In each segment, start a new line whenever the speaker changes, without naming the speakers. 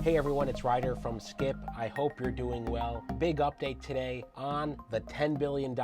Hey everyone, it's Ryder from Skip. I hope you're doing well. Big update today on the $10 billion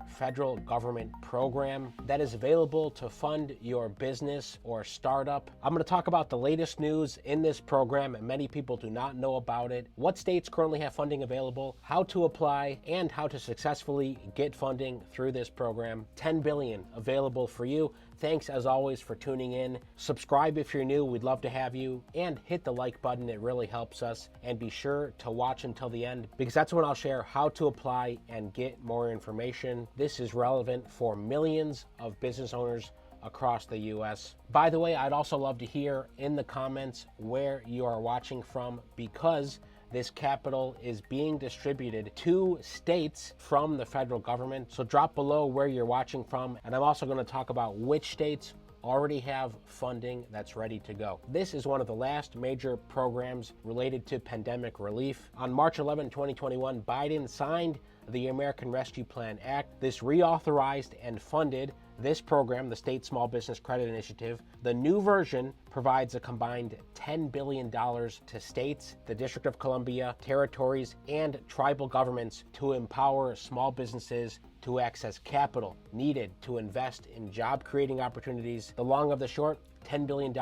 federal government program that is available to fund your business or startup. I'm going to talk about the latest news in this program. Many people do not know about it, what states currently have funding available, how to apply, and how to successfully get funding through this program. $10 billion available for you. Thanks as always for tuning in. Subscribe if you're new, we'd love to have you, and hit the like button, it really helps us. And be sure to watch until the end because that's when I'll share how to apply and get more information. This is relevant for millions of business owners across the US. By the way, I'd also love to hear in the comments where you are watching from because this capital is being distributed to states from the federal government. So drop below where you're watching from. And I'm also going to talk about which states already have funding that's ready to go. This is one of the last major programs related to pandemic relief. On March 11, 2021, Biden signed the American Rescue Plan Act. This reauthorized and funded this program, the State Small Business Credit Initiative. The new version provides a combined $10 billion to states, the District of Columbia, territories, and tribal governments to empower small businesses to access capital needed to invest in job-creating opportunities. The long of the short, $10 billion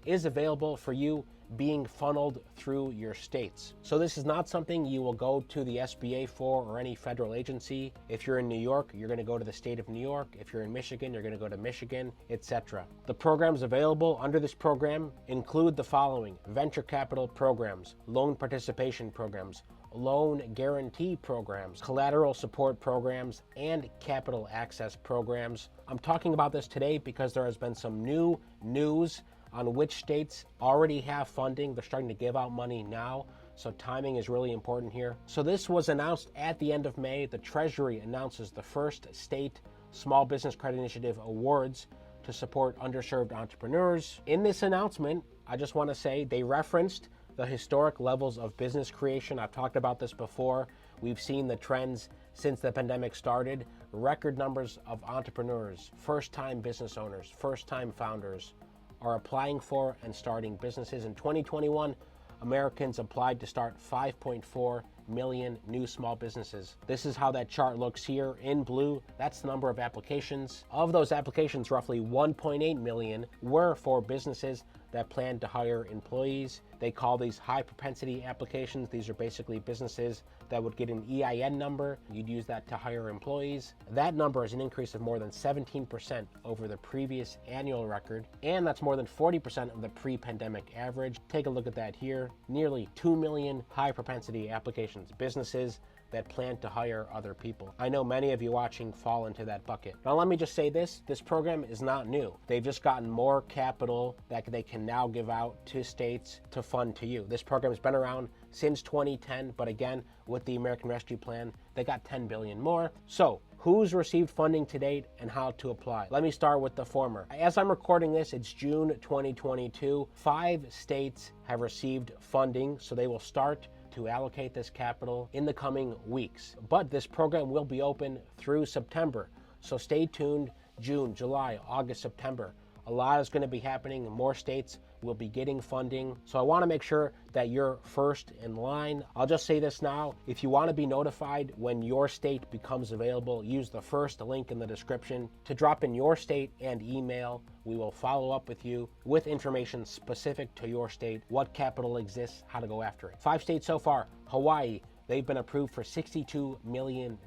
is available for you being funneled through your states. So this is not something you will go to the SBA for or any federal agency. If you're in New York, you're going to go to the state of New York. If you're in Michigan, you're going to go to Michigan, etc. The programs available under this program include the following: venture capital programs, loan participation programs, loan guarantee programs, collateral support programs, and capital access programs. I'm talking about this today because there has been some new news on which states already have funding. They're starting to give out money now, so timing is really important here. So this was announced at the end of May. The Treasury announces the first state Small Business Credit Initiative awards to support underserved entrepreneurs. In this announcement, I just want to say they referenced the historic levels of business creation. I've talked about this before. We've seen the trends since the pandemic started. Record numbers of entrepreneurs, first-time business owners, first-time founders are applying for and starting businesses. In 2021, Americans applied to start 5.4 million new small businesses. This is how that chart looks here in blue. That's the number of applications. Of those applications, roughly 1.8 million were for businesses that plan to hire employees. They call these high propensity applications. These are basically businesses that would get an EIN number. You'd use that to hire employees. That number is an increase of more than 17% over the previous annual record, and that's more than 40% of the pre-pandemic average. Take a look at that here. Nearly 2 million high propensity applications, businesses that plan to hire other people. I know many of you watching fall into that bucket. Now let me just say this program is not new. They've just gotten more capital that they can now give out to states to fund to you. This program has been around since 2010, but again, with the American Rescue Plan, they got 10 billion more. So who's received funding to date and how to apply? Let me start with the former. As I'm recording this, it's June 2022. 5 states have received funding, so they will start to allocate this capital in the coming weeks. But this program will be open through September. So stay tuned. June, July, August, September. A lot is going to be happening. More states will be getting funding. So I want to make sure that you're first in line. I'll just say this now. If you want to be notified when your state becomes available, use the first link in the description to drop in your state and email. We will follow up with you with information specific to your state, what capital exists, how to go after it. 5 states so far. Hawaii, they've been approved for $62 million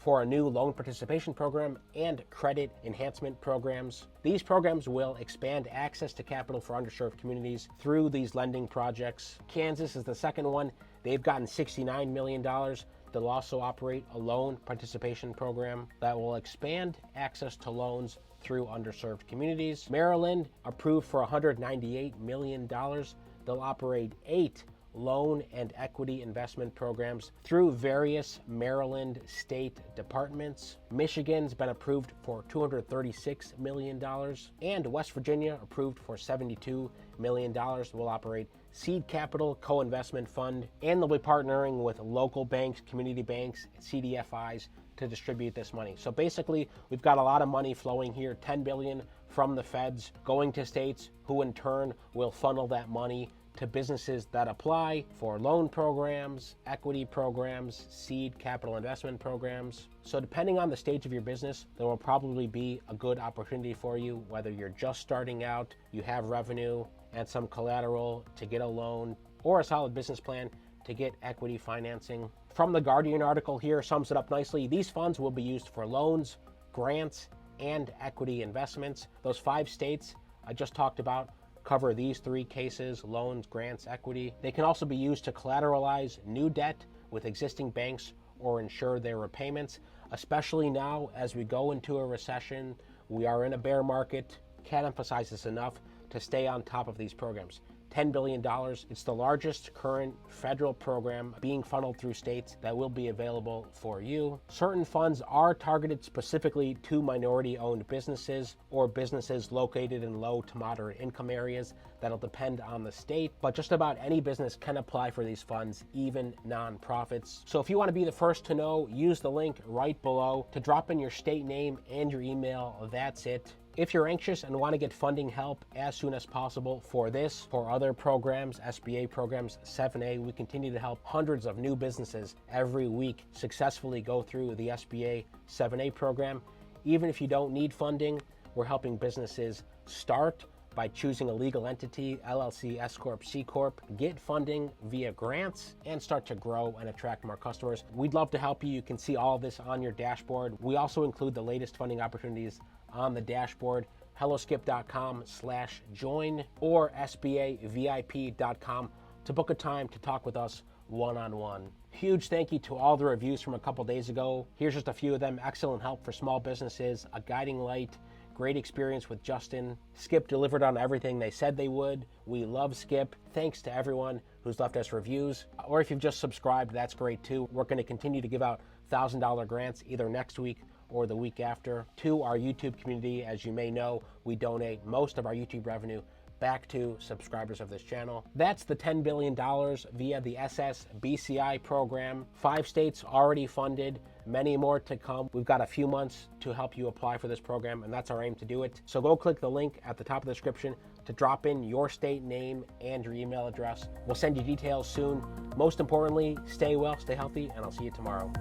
for a new loan participation program and credit enhancement programs. These programs will expand access to capital for underserved communities through these lending projects. Kansas is the second one. They've gotten $69 million. They'll also operate a loan participation program that will expand access to loans through underserved communities. Maryland approved for $198 million. They'll operate 8 loan and equity investment programs through various Maryland state departments. Michigan's been approved for $236 million, and West Virginia approved for $72 million. Will operate seed capital co-investment fund, and they'll be partnering with local banks, community banks, CDFIs to distribute this money. So basically, we've got a lot of money flowing here, $10 billion from the feds going to states, who in turn will funnel that money to businesses that apply for loan programs, equity programs, seed capital investment programs. So depending on the stage of your business, there will probably be a good opportunity for you, whether you're just starting out, you have revenue and some collateral to get a loan, or a solid business plan to get equity financing. From the Guardian article here sums it up nicely. These funds will be used for loans, grants, and equity investments. Those 5 states I just talked about cover these 3 cases: loans, grants, equity. They can also be used to collateralize new debt with existing banks or ensure their repayments, especially now as we go into a recession. We are in a bear market. Can't emphasize this enough to stay on top of these programs. $10 billion. It's the largest current federal program being funneled through states that will be available for you. Certain funds are targeted specifically to minority-owned businesses or businesses located in low to moderate income areas. That'll depend on the state, but just about any business can apply for these funds, even nonprofits. So if you want to be the first to know, use the link right below to drop in your state name and your email. That's it. If you're anxious and want to get funding help as soon as possible for this, for other programs, SBA programs, 7A, we continue to help hundreds of new businesses every week successfully go through the SBA 7A program. Even if you don't need funding, we're helping businesses start by choosing a legal entity, LLC, S Corp, C Corp, get funding via grants, and start to grow and attract more customers. We'd love to help you. You can see all of this on your dashboard. We also include the latest funding opportunities on the dashboard, helloskip.com/join or sbavip.com to book a time to talk with us one-on-one. Huge thank you to all the reviews from a couple days ago. Here's just a few of them. Excellent help for small businesses, a guiding light, great experience with Justin. Skip delivered on everything they said they would. We love Skip. Thanks to everyone who's left us reviews. Or if you've just subscribed, that's great too. We're going to continue to give out $1,000 grants either next week or the week after to our YouTube community. As you may know, we donate most of our YouTube revenue back to subscribers of this channel. That's the $10 billion via the SSBCI program. 5 states already funded, many more to come. We've got a few months to help you apply for this program, and that's our aim to do it. So go click the link at the top of the description to drop in your state name and your email address. We'll send you details soon. Most importantly, stay well, stay healthy, and I'll see you tomorrow.